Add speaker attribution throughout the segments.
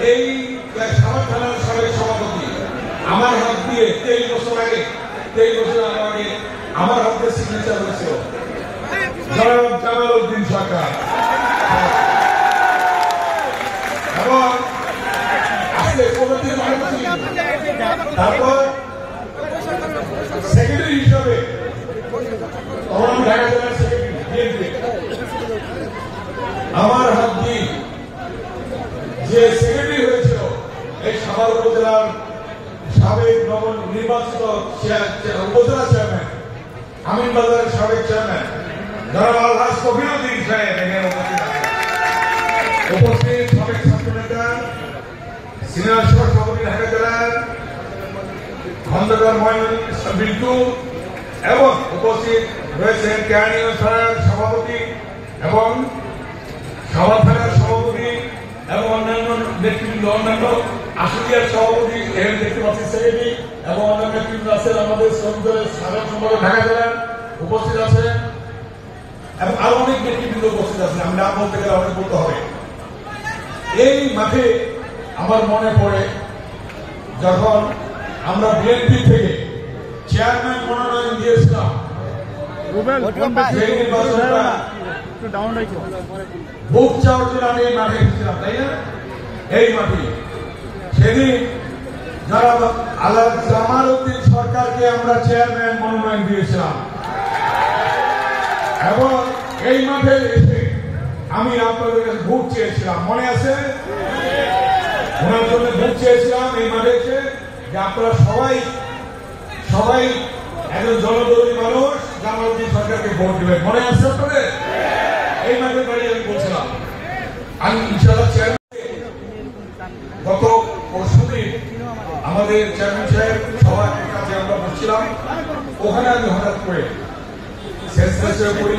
Speaker 1: এই সাভার থানার সাবেক সভাপতি আমার হাত দিয়ে 23 বছর আগে আমার হাতে সিগনেচার হয়েছিল জনাব জামাল উদ্দিন সরকার। এবং তারপর সেক্রেটারি হিসাবে আমার হাত দিয়ে যে সেক্রেটারি হয়েছিল এই সাভার উপজেলার সাবেক নবনির্বাচিত উপজেলা চেয়ারম্যান আমিনবাজারের সাবেক চেয়ারম্যান জনাব আলহাজ কফিরউদ্দিন সাহেব এখানে উপস্থিত, সাবেক ছাত্র নেতা সিনিয়র সভাপতি ঢাকা জেলার খন্দকার মঈনুদ্দিন বিল্টু এবং উপস্থিত রয়েছেন কেরানীয় থানার সভাপতি এবং সাভার থানার সভাপতি এবং অন্যান্য নেতৃবৃন্দ, অন্যান্য আশুলিয়ার সভাপতি দেখতে পাচ্ছি সেক্রেটারি এবং অন্যান্য নেতৃবৃন্দ আছেন। আমাদের শ্রমিকদের সাধারণ সম্পাদক ঢাকা জেলার উপস্থিত আছেন এবং আরো অনেক নেতৃবৃন্দ উপস্থিত আছেন। আমি নাম বলতে গেলে অনেক বলতে হবে। এই মাঠে আমার মনে পড়ে যখন আমরা বিএনপি থেকে চেয়ারম্যান মনোনয়ন দিয়েছিলাম, বুক চাওয়ার জন্য আমি এই মাঠে এসেছিলাম, তাই না? এই মাঠে সেদিন যারা আলহাজ জামাল উদ্দিন সরকারকে আমরা চেয়ারম্যান মনোনয়ন দিয়েছিলাম এবং এই মাঠে এসে আমি আপনাদের কাছে ভোট চেয়েছিলাম, মনে আছে? ওনার জন্য ভোট চেয়েছিলাম এই মাঠে এসে যে আপনারা সবাই একজন জনদরদী মানুষ জামাল উদ্দিন সরকারকে ভোট দেবেন, মনে আছে আপনাদের? এই মাঠে দাঁড়িয়ে আমি বলছিলাম। আমি ইনশাআল্লাহ গত পরশুদিন আমাদের চেয়ারম্যান সাহেব সবার কাছে আমরা বলছিলাম, ওখানে আমি হঠাৎ করে সেন্সলেস হয়ে পড়ি,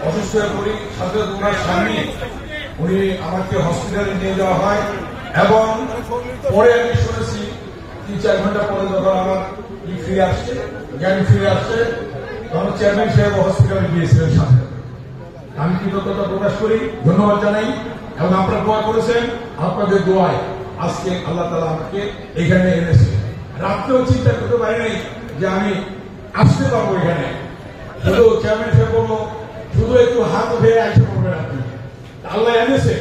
Speaker 1: অসুস্থ হয়ে পড়ি। সাথে ওনার সামনে উনি আমাকে হসপিটালে নিয়ে যাওয়া হয় এবং পরে আমি শুনেছি 3-4 ঘন্টা পরে যখন আমার জ্ঞান ফিরে আসছে তখন চেয়ারম্যান সাহেব হসপিটালে গিয়েছিলেন সাথে। আমি কৃতজ্ঞতা প্রকাশ করি, ধন্যবাদ জানাই এবং আপনারা দোয়া করেছেন। আপনাদের দোয়ায় আজকে আল্লাহ তাআলা আমাকে এখানে এনেছে। রাত্রেও চিন্তা করতে পারি নাই যে আমি আসতে পারবো এখানে। শুধু চেয়ারম্যান সাহেব বলবো শুধু একটু হাত উঠে আসতে পারবেন আপনি, আল্লাহ এনেছে।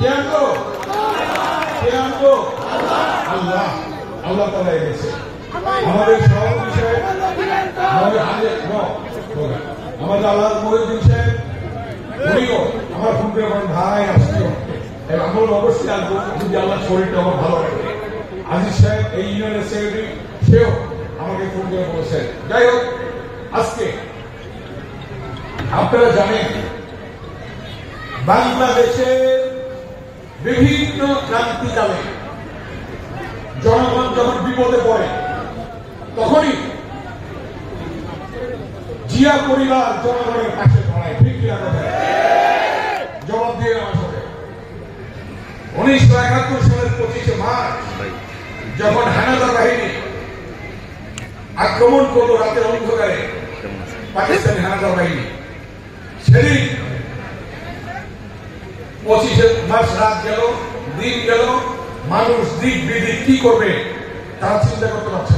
Speaker 1: কে আনলো? আল্লাহ, আল্লাহ তাআলা এনেছে। আমাদের সভাপতি সাহেব আমাদের আল্লাহ মহিউদ্দিন সাহেব উনিও আমার ফোন করে বলেন ভাই আসতে, আমরা অবশ্যই আসবো যদি আল্লাহ শরীরটা আমার ভালো লাগে। আজিজ সাহেব এই ইউনিয়নের সেক্রেটারি, সেও আমাকে ফোন করে বলেছেন। যাই হোক, আজকে আপনারা জানেন বাংলাদেশের বিভিন্ন ক্রান্তিকালে জনগণ যখন বিপদে পড়ে তখনই জিয়া পরিবার জনগণের পাশে দাঁড়ায়। ঠিক কিনা কথা? জবাব দিয়ে আমার সাথে 1971 সালের 25শে মার্চ যখন হানাদার বাহিনী আক্রমণ করলো রাতের অন্ধকারে, পাকিস্তানি হানাদার বাহিনী, সেদিন 25শে মার্চ রাত গেল, দিন গেল, মানুষ দিক বিদিক কি করবে তারা চিন্তা করতে পারছে